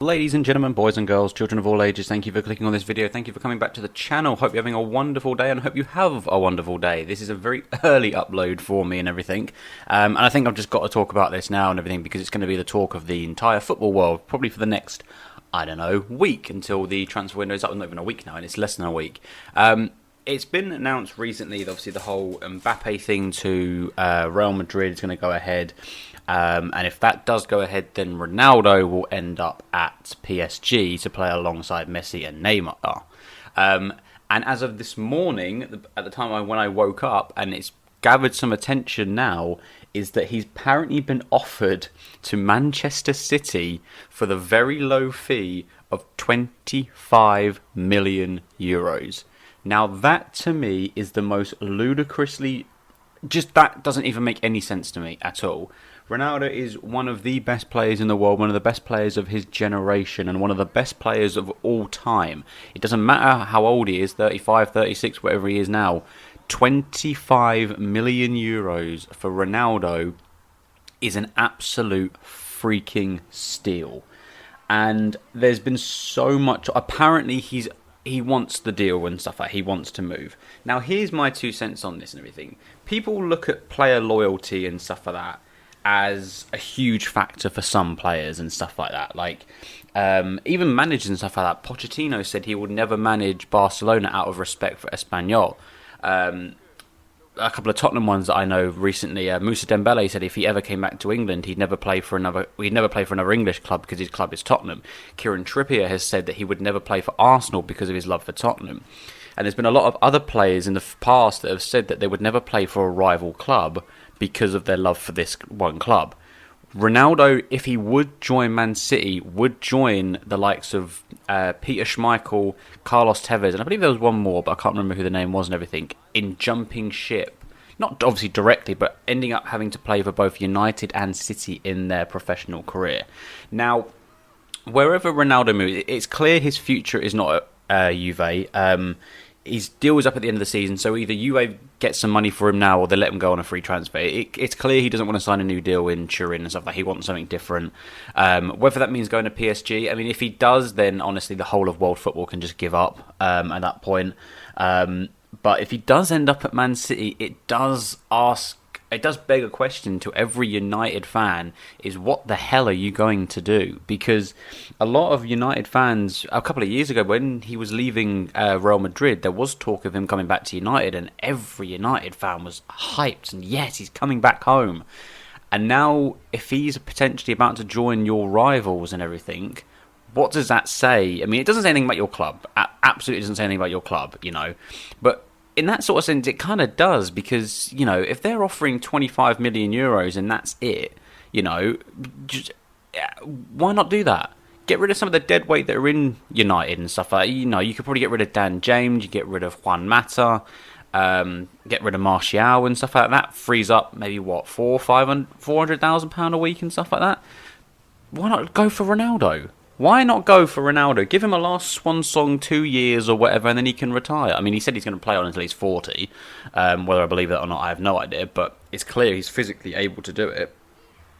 Ladies and gentlemen, boys and girls, children of all ages, thank you for clicking on this video. Thank you for coming back to the channel. Hope you're having a wonderful day and hope you have a wonderful day. This is a very early upload for me and everything. And I think I've just got to talk about this now and everything because it's going to be the talk of the entire football world, probably for the next, I don't know, week until the transfer window is up. Not even a week now, and it's less than a week. It's been announced recently that obviously the whole Mbappe thing to Real Madrid is going to go ahead. And if that does go ahead, then Ronaldo will end up at PSG to play alongside Messi and Neymar. And as of this morning, at the time when I woke up, and it's gathered some attention now, is that he's apparently been offered to Manchester City for the very low fee of 25 million euros. Now that to me is the most ludicrously... Just that doesn't even make any sense to me at all. Ronaldo is one of the best players in the world, one of the best players of his generation, and one of the best players of all time. It doesn't matter how old he is, 35, 36, whatever he is now. 25 million euros for Ronaldo is an absolute freaking steal. And there's been so much... Apparently he wants the deal and stuff like that. He wants to move. Now, here's my 2 cents on this and everything. People look at player loyalty and stuff like that as a huge factor for some players and stuff like that. Like, even managers and stuff like that. Pochettino said he would never manage Barcelona out of respect for Espanyol. A couple of Tottenham ones that I know recently, Moussa Dembele said if he ever came back to England, he'd never play for another English club because his club is Tottenham. Kieran Trippier has said that he would never play for Arsenal because of his love for Tottenham. And there's been a lot of other players in the past that have said that they would never play for a rival club because of their love for this one club. Ronaldo, if he would join Man City, would join the likes of Peter Schmeichel, Carlos Tevez, and I believe there was one more, but I can't remember who the name was and everything, in jumping ship. Not obviously directly, but ending up having to play for both United and City in their professional career. Now, wherever Ronaldo moves, it's clear his future is not at Juve. His deal is up at the end of the season, so either Juve gets some money for him now or they let him go on a free transfer. It's clear he doesn't want to sign a new deal in Turin and stuff like that. He wants something different. Whether that means going to PSG, I mean, if he does, then honestly the whole of world football can just give up at that point. But if he does end up at Man City, it does beg a question to every United fan, is what the hell are you going to do? Because a lot of United fans, a couple of years ago when he was leaving Real Madrid, there was talk of him coming back to United, and every United fan was hyped, and yes, he's coming back home. And now, if he's potentially about to join your rivals and everything, what does that say? I mean, it doesn't say anything about your club. Absolutely doesn't say anything about your club, you know. But in that sort of sense, it kind of does, because, you know, if they're offering 25 million euros and that's it, you know, why not do that? Get rid of some of the dead weight that are in United and stuff like that. You know, you could probably get rid of Dan James, you get rid of Juan Mata, get rid of Martial and stuff like that. That frees up maybe, what, £400,000 a week and stuff like that. Why not go for Ronaldo? Why not go for Ronaldo? Give him a last swan song 2 years or whatever, and then he can retire. I mean, he said he's going to play on until he's 40. Whether I believe that or not, I have no idea. But it's clear he's physically able to do it.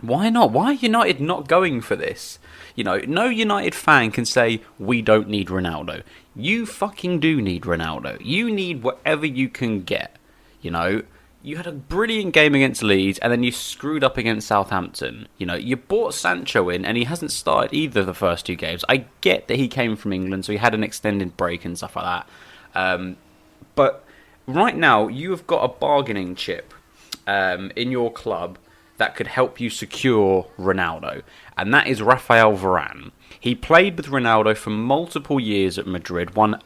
Why not? Why are United not going for this? You know, no United fan can say, we don't need Ronaldo. You fucking do need Ronaldo. You need whatever you can get. You know, you had a brilliant game against Leeds, and then you screwed up against Southampton. You know, you brought Sancho in, and he hasn't started either of the first 2 games. I get that he came from England, so he had an extended break and stuff like that. But right now, you have got a bargaining chip in your club that could help you secure Ronaldo, and that is Rafael Varane. He played with Ronaldo for multiple years at Madrid, won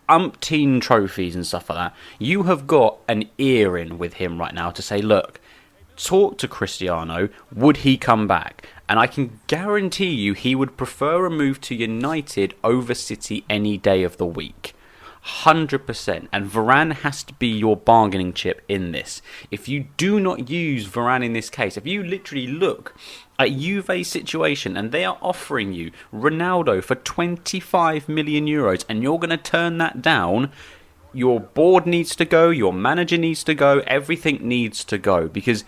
umpteen trophies and stuff like that. You have got an ear in with him right now to say, look, talk to Cristiano, would he come back? And I can guarantee you he would prefer a move to United over City any day of the week. 100%. And Varane has to be your bargaining chip in this. If you do not use Varane in this case, if you literally look at Juve's situation and they are offering you Ronaldo for 25 million euros and you're going to turn that down, your board needs to go, your manager needs to go, everything needs to go, because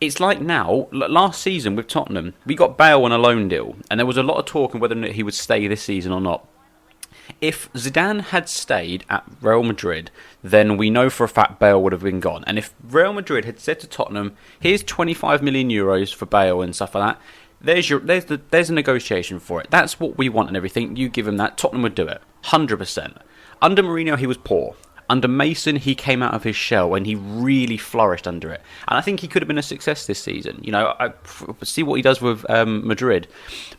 It's like now, last season with Tottenham, we got Bale on a loan deal, and there was a lot of talk on whether or not he would stay this season or not. If Zidane had stayed at Real Madrid, then we know for a fact Bale would have been gone. And if Real Madrid had said to Tottenham, here's 25 million euros for Bale and stuff like that, there's a negotiation for it. That's what we want and everything. You give him that, Tottenham would do it. 100%. Under Mourinho, he was poor. Under Mason, he came out of his shell and he really flourished under it. And I think he could have been a success this season. You know, I see what he does with Madrid.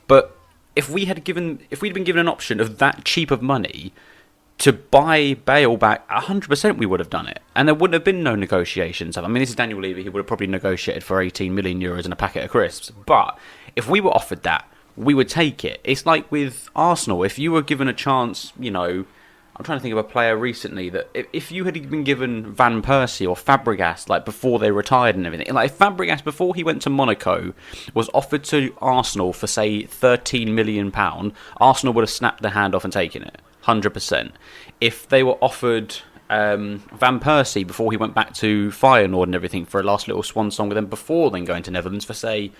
But if we'd been given an option of that cheap of money to buy Bale back, 100% we would have done it. And there wouldn't have been no negotiations. I mean, this is Daniel Levy. He would have probably negotiated for 18 million euros and a packet of crisps. But if we were offered that, we would take it. It's like with Arsenal. If you were given a chance, you know, I'm trying to think of a player recently that if you had been given Van Persie or Fabregas like before they retired and everything, like if Fabregas before he went to Monaco was offered to Arsenal for say £13 million, Arsenal would have snapped their hand off and taken it 100%. If they were offered Van Persie before he went back to Feyenoord and everything for a last little swan song with them before then going to Netherlands for say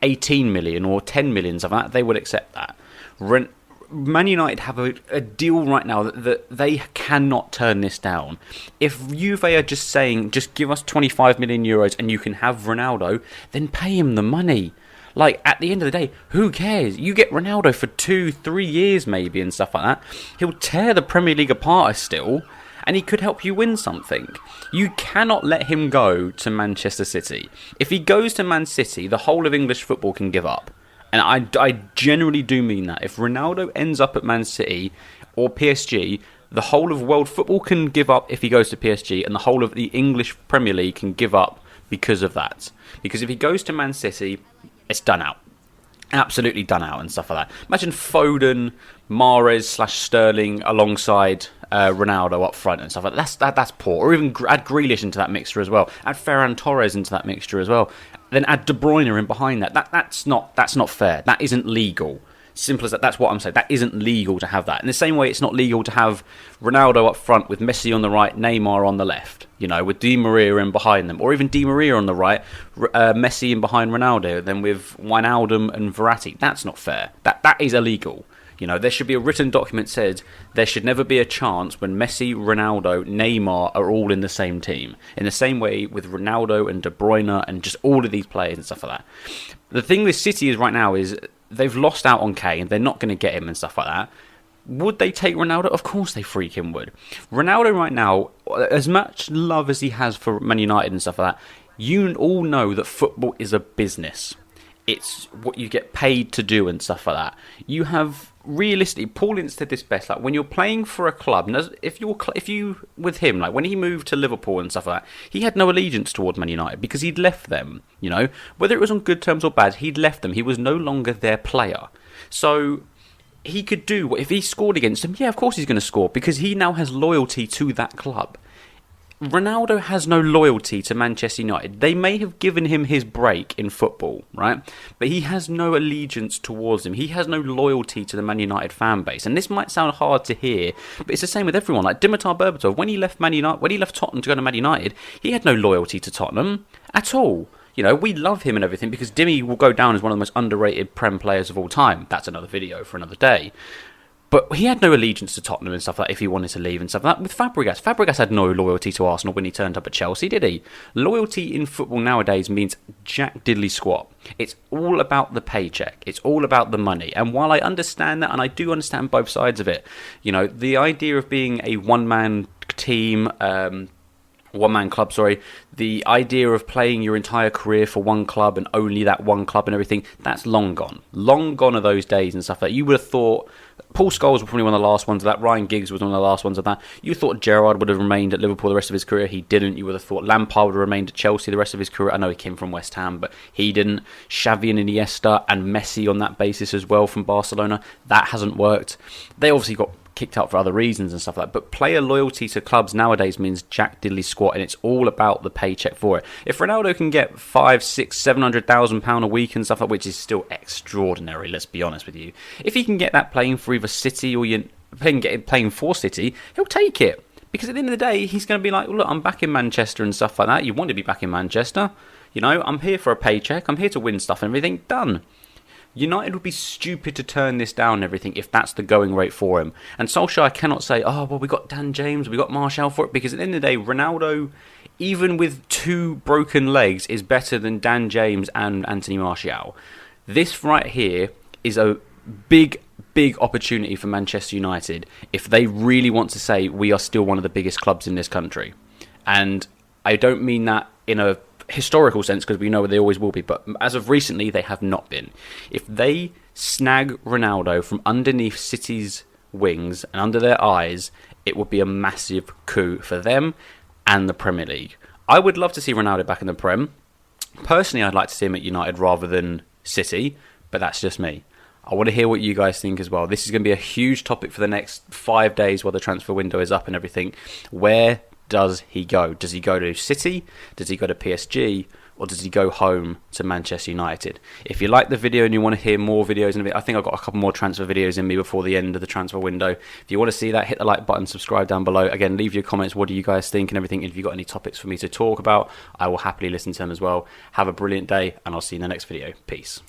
18 million or 10 million, something like that, they would accept that. Man United have a deal right now that they cannot turn this down. If Juve are just saying, just give us 25 million euros and you can have Ronaldo, then pay him the money. Like, at the end of the day, who cares? You get Ronaldo for 2-3 years maybe and stuff like that. He'll tear the Premier League apart still, and he could help you win something. You cannot let him go to Manchester City. If he goes to Man City, the whole of English football can give up. And I generally do mean that. If Ronaldo ends up at Man City or PSG, the whole of world football can give up if he goes to PSG, and the whole of the English Premier League can give up because of that. Because if he goes to Man City, it's done out. Absolutely done out and stuff like that. Imagine Foden, Mahrez / Sterling alongside Ronaldo up front and stuff like that. That's poor. Or even add Grealish into that mixture as well. Add Ferran Torres into that mixture as well. Then add De Bruyne in behind that. That's not fair. That isn't legal. Simple as that. That's what I'm saying. That isn't legal to have that. In the same way, it's not legal to have Ronaldo up front with Messi on the right, Neymar on the left. You know, with Di Maria in behind them, or even Di Maria on the right, Messi in behind Ronaldo. Then with Wijnaldum and Verratti. That's not fair. That is illegal. You know, there should be a written document that said there should never be a chance when Messi, Ronaldo, Neymar are all in the same team. In the same way with Ronaldo and De Bruyne and just all of these players and stuff like that. The thing with City is right now is they've lost out on Kane. They're not going to get him and stuff like that. Would they take Ronaldo? Of course they freaking would. Ronaldo right now, as much love as he has for Man United and stuff like that, you all know that football is a business. It's what you get paid to do and stuff like that. You have realistically, Paul Ince said this best. Like when you're playing for a club, if you with him, like when he moved to Liverpool and stuff like that, he had no allegiance towards Man United because he'd left them. You know, whether it was on good terms or bad, he'd left them. He was no longer their player. So he could do what if he scored against them. Yeah, of course he's going to score because he now has loyalty to that club. Ronaldo has no loyalty to Manchester United. They may have given him his break in football, right? But he has no allegiance towards them. He has no loyalty to the Man United fan base. And this might sound hard to hear, but it's the same with everyone. Like Dimitar Berbatov, when he left Tottenham to go to Man United, he had no loyalty to Tottenham at all. You know, we love him and everything because Dimmy will go down as one of the most underrated Prem players of all time. That's another video for another day. But he had no allegiance to Tottenham and stuff like that if he wanted to leave and stuff like that. With Fabregas had no loyalty to Arsenal when he turned up at Chelsea, did he? Loyalty in football nowadays means jack diddly squat. It's all about the paycheck. It's all about the money. And while I understand that, and I do understand both sides of it, you know, the idea of being a one-man team, one-man club, the idea of playing your entire career for one club and only that one club and everything, that's long gone. Long gone are those days and stuff like that. You would have thought Paul Scholes was probably one of the last ones of that. Ryan Giggs was one of the last ones of that. You thought Gerrard would have remained at Liverpool the rest of his career. He didn't. You would have thought Lampard would have remained at Chelsea the rest of his career. I know he came from West Ham, but he didn't. Xavi and Iniesta and Messi on that basis as well from Barcelona. That hasn't worked. They obviously got kicked out for other reasons and stuff like that. But player loyalty to clubs nowadays means jack diddly squat, and it's all about the paycheck for it. If Ronaldo can get 500,000, 600,000, £700,000 a week and stuff like that, which is still extraordinary, let's be honest with you. If he can get that playing for either City or playing for City, he'll take it. Because at the end of the day, he's going to be like, well, look, I'm back in Manchester and stuff like that. You want to be back in Manchester. You know, I'm here for a paycheck. I'm here to win stuff and everything. Done. United would be stupid to turn this down and everything if that's the going rate for him. And Solskjaer cannot say, oh, well, we got Dan James, we got Martial for it, because at the end of the day, Ronaldo, even with 2 broken legs, is better than Dan James and Anthony Martial. This right here is a big opportunity for Manchester United if they really want to say we are still one of the biggest clubs in this country. And I don't mean that in a historical sense, because we know they always will be, but as of recently they have not been. If they snag Ronaldo from underneath City's wings and under their eyes, it would be a massive coup for them and the Premier League. I would love to see Ronaldo back in the Prem. Personally, I'd like to see him at United rather than City, but that's just me. I want to hear what you guys think as well. This is going to be a huge topic for the next 5 days while the transfer window is up and everything. Where does he go? Does he go to City? Does he go to PSG? Or does he go home to Manchester United? If you like the video and you want to hear more videos, I think I've got a couple more transfer videos in me before the end of the transfer window. If you want to see that, hit the like button, subscribe down below. Again, leave your comments. What do you guys think and everything? If you've got any topics for me to talk about, I will happily listen to them as well. Have a brilliant day, and I'll see you in the next video. Peace.